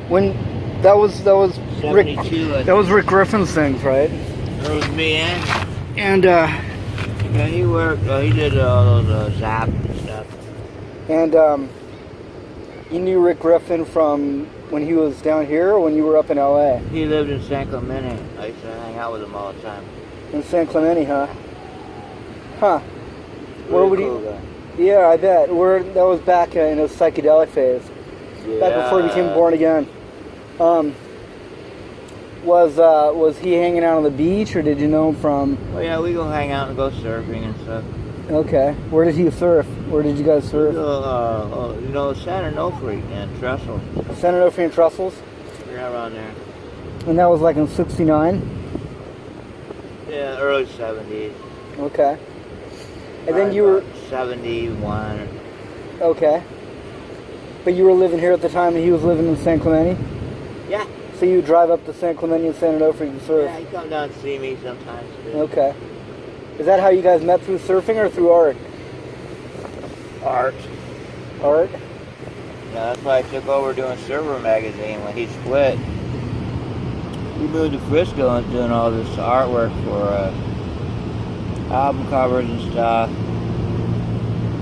When that was Rick, 72. that was Rick Griffin's things, right? It was me and And yeah, he worked. He did all those zap and stuff. and you knew Rick Griffin from when he was down here, or when you were up in L.A. He lived in San Clemente. I used to hang out with him all the time. In San Clemente, huh? Huh. Where Really would cool he? guy. Yeah, I bet. That was back in his psychedelic phase. Yeah. Back before he became born again. Was he hanging out on the beach, or did you know him from? Well, yeah, we go hang out and go surfing and stuff. Okay. Where did he surf? Where did you guys surf? We go, San Onofre and Trestle. San Onofre and Trussels? Yeah, around there. And that was like in '69? Yeah, early 70s. Okay. And then you were... 71. Okay. But you were living here at the time and he was living in San Clemente? Yeah. So you drive up to San Clemente and San Onofre to surf? Yeah, he come down and see me sometimes too. Okay. Is that how you guys met, through surfing or through art? Art. Art? Yeah, that's why I took over doing Server Magazine when he split. We moved to Frisco and doing all this artwork for album covers and stuff.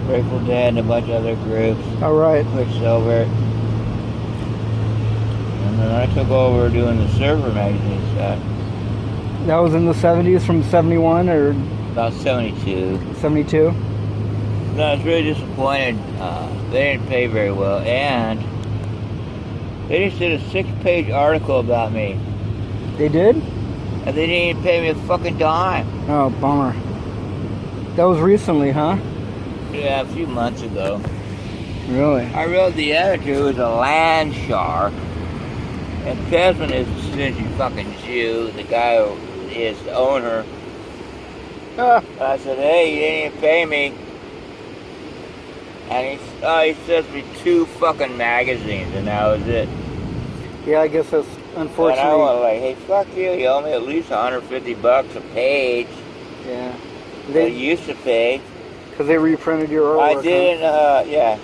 Grateful Dead and a bunch of other groups. All right. Quicksilver. And then I took over doing the Server Magazine stuff. That was in the 70s, from 71 or About 72. 72? No, I was really disappointed. They didn't pay very well, and they just did a 6-page article about me. They did? And they didn't even pay me a fucking dime. Oh, bummer. That was recently, huh? Yeah, a few months ago. Really? I wrote the editor, who was a land shark. And Pesman is a stingy fucking Jew, the guy who is the owner. I said, hey, you didn't even pay me. And he sent me 2 fucking magazines, and that was it. Yeah, I guess that's unfortunately. And I was like, hey, fuck you, you owe me at least $150 a page. Yeah. They used to pay. Because they reprinted your artwork. I didn't, yeah.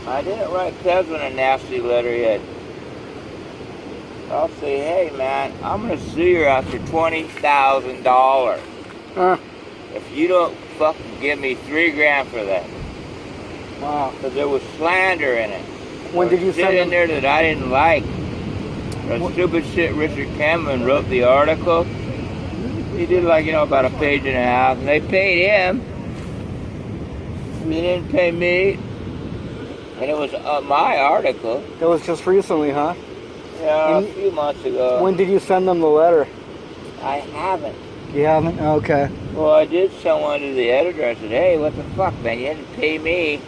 I didn't write Pesman a nasty letter yet. I'll say, hey man, I'm gonna sue you after $20,000. If you don't fucking give me $3,000 for that. Wow. Because there was slander in it. When did you send in there that I didn't like? The stupid shit Richard Cameron wrote the article. He did like, about a page and a half, and they paid him. They didn't pay me. And it was my article. That was just recently, huh? Yeah, a few months ago. When did you send them the letter? I haven't. You haven't? Okay. Well, I did send one to the editor. I said, hey, what the fuck, man? You didn't pay me.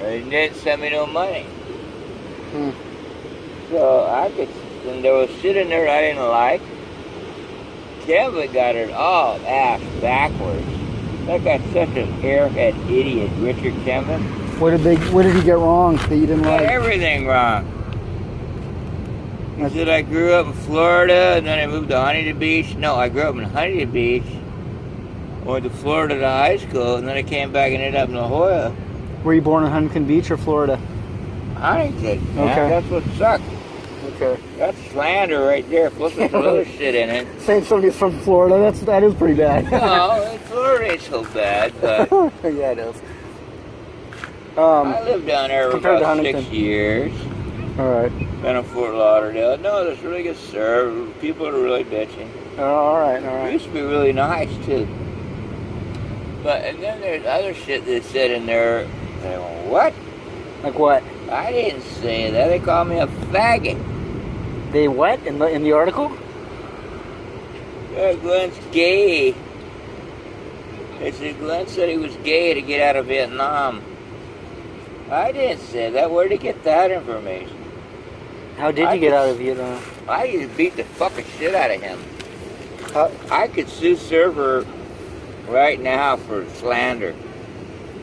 And you didn't send me no money. So and there was shit in there I didn't like. Kevin got it all ass backwards. That guy's such an airhead idiot, Richard Kevin. What did he get wrong that you didn't Got like? everything wrong. He said I grew up in Florida and then I moved to Huntington Beach. No, I grew up in Huntington Beach. Went to Florida to high school and then I came back and ended up in La Jolla. Were you born in Huntington Beach or Florida? Huntington, man. Okay. That's what sucked. Okay. That's slander right there. Plus there's other shit in it. Saying somebody's from Florida, that is pretty bad. No, Florida ain't so bad, but yeah, it is. I lived down there for about 6 years. All right. Been in Fort Lauderdale. No, there's really good service. People are really bitching. All right. It used to be really nice too. And then there's other shit that said in there. They went, what? Like what? I didn't say that. They called me a faggot. They what? In the article? Glenn's gay. They said Glenn said he was gay to get out of Vietnam. I didn't say that. Where'd he get that information? How did you get out of Vietnam? I used to beat the fucking shit out of him. I could sue Server right now for slander.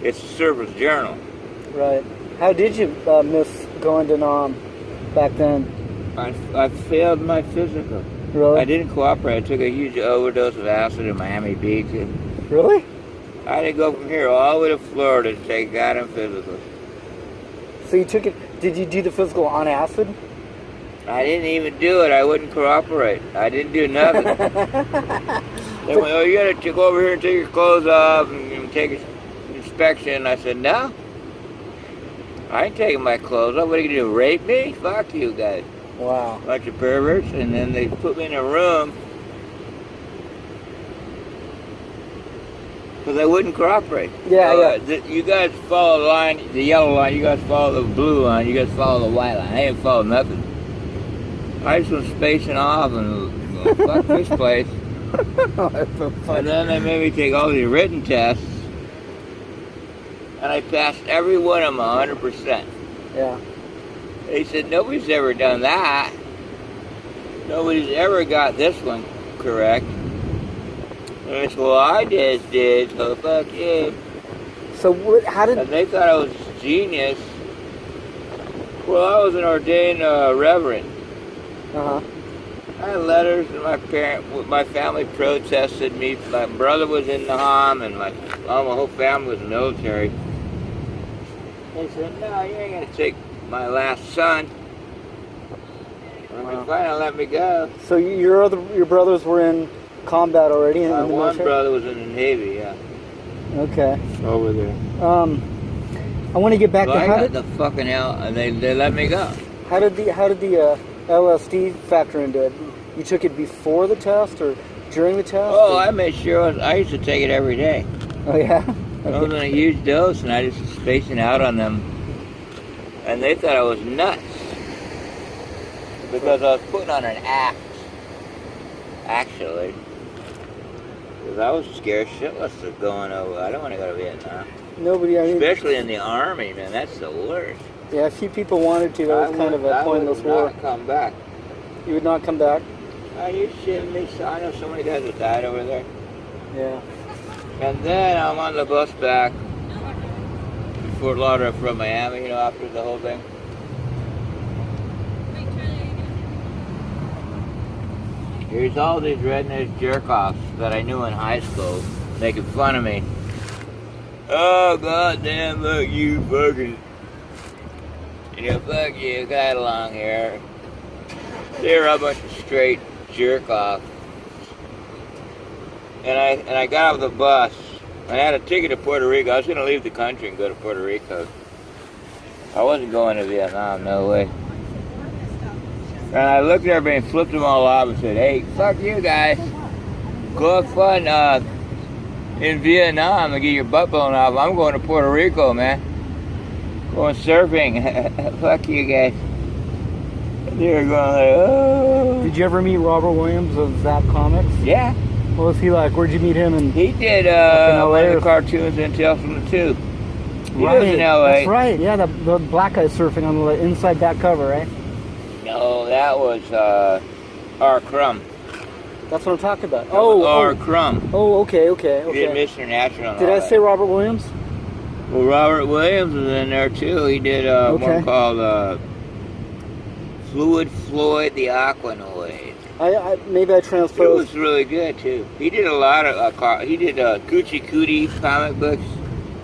It's a Server's journal. Right. How did you miss going to Nam back then? I failed my physical. Really? I didn't cooperate. I took a huge overdose of acid in Miami Beach. Really? I had to go from here all the way to Florida to take goddamn physical. So you took it. Did you do the physical on acid? I didn't even do it. I wouldn't cooperate. I didn't do nothing. They went, oh, you got to go over here and take your clothes off and take an inspection. I said, no. I ain't taking my clothes off. What are you going to do, rape me? Fuck you guys. Wow. Bunch of perverts. And then they put me in a room because I wouldn't cooperate. Yeah, You guys follow the line, the yellow line. You guys follow the blue line. You guys follow the white line. I ain't follow nothing. I just was spacing off and fuck this place. That's so funny. And then they made me take all these written tests. And I passed every one of them 100%. Yeah. They said, nobody's ever done that. Nobody's ever got this one correct. And I said, well, I just did, so fuck you. So how did... And they thought I was a genius. Well, I was an ordained reverend. Uh-huh. I had letters, and my family protested me. My brother was in the HOM, and my whole family was military. They said, no, you ain't gonna take my last son. And they finally let me go. So your brothers were in combat already in the one military? brother was in the Navy, yeah. Okay. Over there. I want to get back So to I how got did the fucking hell, and they let me go. how did the LSD factor into it? You took it before the test or during the test? Oh, or? I made sure I used to take it every day. Oh yeah. I was in a huge dose, and I just was spacing out on them. And they thought I was nuts. Because I was putting on an act. Actually. Because I was scared shitless of going over. I don't want to go to Vietnam. Nobody. I mean, Especially in the Army, man. That's the worst. yeah, a few people wanted to. That was kind of a pointless war. I would not come back. You would not come back. Are you shitting me? I know so many guys that died over there. Yeah. And then I'm on the bus back to Fort Lauderdale from Miami, after the whole thing. Here's all these redneck jerk-offs that I knew in high school making fun of me. Oh, goddamn, look, you fucking... fuck you, got long hair. They're a bunch of straight jerk-offs. And I got off the bus. I had a ticket to Puerto Rico. I was going to leave the country and go to Puerto Rico. I wasn't going to Vietnam, no way. And I looked at everybody and flipped them all off and said, hey, fuck you guys. Go have fun in Vietnam and get your butt blown off. I'm going to Puerto Rico, man. Going surfing. Fuck you guys. They were going like, oh. Did you ever meet Robert Williams of Zap Comics? Yeah. What was he like? Where'd you meet him? He did one of the cartoons in Tales from the Tube. He right. was in L.A. That's right. Yeah, the black guy surfing on the inside back cover, right? No, that was R. Crumb. That's what I'm talking about. R. Crumb. Oh, okay. He did Mr. Natural. Did I say Robert Williams? Well, Robert Williams was in there too. He did one called Fluid Floyd the Aquanoid. Maybe I It transposed. was really good too. He did a lot of he did Coochie Cootie comic books.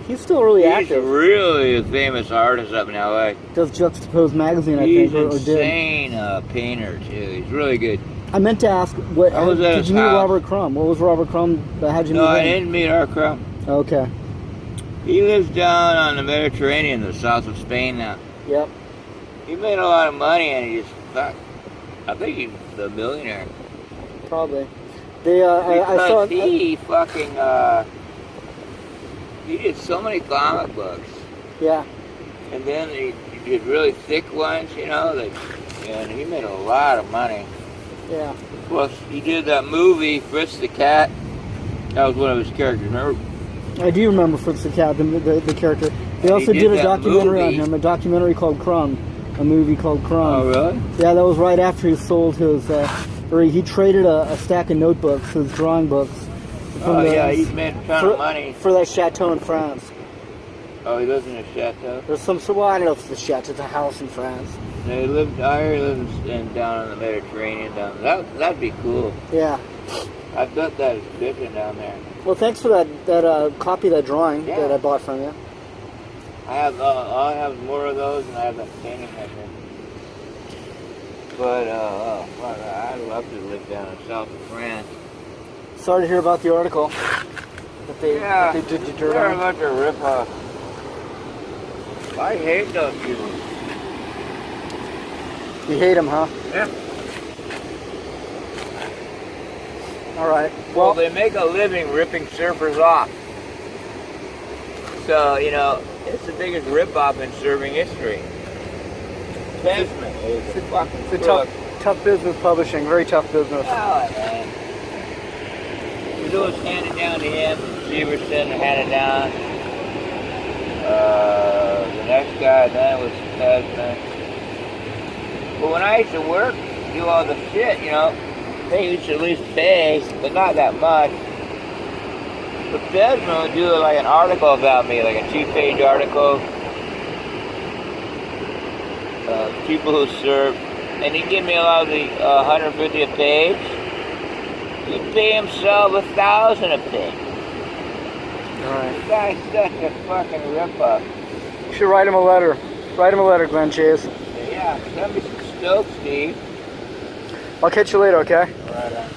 He's still really He's active. really a famous artist up in L.A. Does Juxtapose magazine, I He's think, or did. insane painter too. He's really good. I meant to ask, did you meet Robert Crumb? What was Robert Crumb? How'd you meet him? No, I didn't meet R. Crumb. Okay. He lives down on the Mediterranean, the south of Spain now. Yep. He made a lot of money and he just I think he's a millionaire. Probably. I saw he fucking he did so many comic books. Yeah. And then he did really thick ones, and he made a lot of money. Yeah. Plus, he did that movie, Fritz the Cat. That was one of his characters, remember? I do remember Fritz the Cat, the character. They also did a documentary on him, a documentary called Crumb, a movie called Crumb. Oh, really? Yeah, that was right after he sold his, or he traded a stack of notebooks, his drawing books. He made a ton of money. For that chateau in France. Oh, he lives in a chateau? There's I don't know if it's a chateau, it's a house in France. They lived, I heard he lives down in the Mediterranean. That'd be cool. Yeah. I bet that is different down there. Well, thanks for that copy of that drawing that I bought from you. I'll have more of those, and I have that painting of him. But fuck, I'd love to live down in south of France. Sorry to hear about the article that they did you dirt they're on. a bunch of rip-offs. I hate those people. You hate them, huh? Yeah. All right. Well, they make a living ripping surfers off. So, you know, it's the biggest rip-off in surfing history. Tasman is a fucking it's a tough business publishing. Very tough business. Oh, man. It was handed down to him. Severson handed down. The next guy then was Tasman. But when I used to work, do all the shit, you know, they used to at least pay, but not that much. But Desmond would do like an article about me, like a 2-page article. People who surf, and he'd give me a lot of the $150 a page. He'd pay himself $1,000 a page. All right. This guy's such a fucking rip-off. You should write him a letter. Write him a letter, Glenn Chase. Yeah, send me some Stoke, Steve. I'll catch you later, okay? Right on.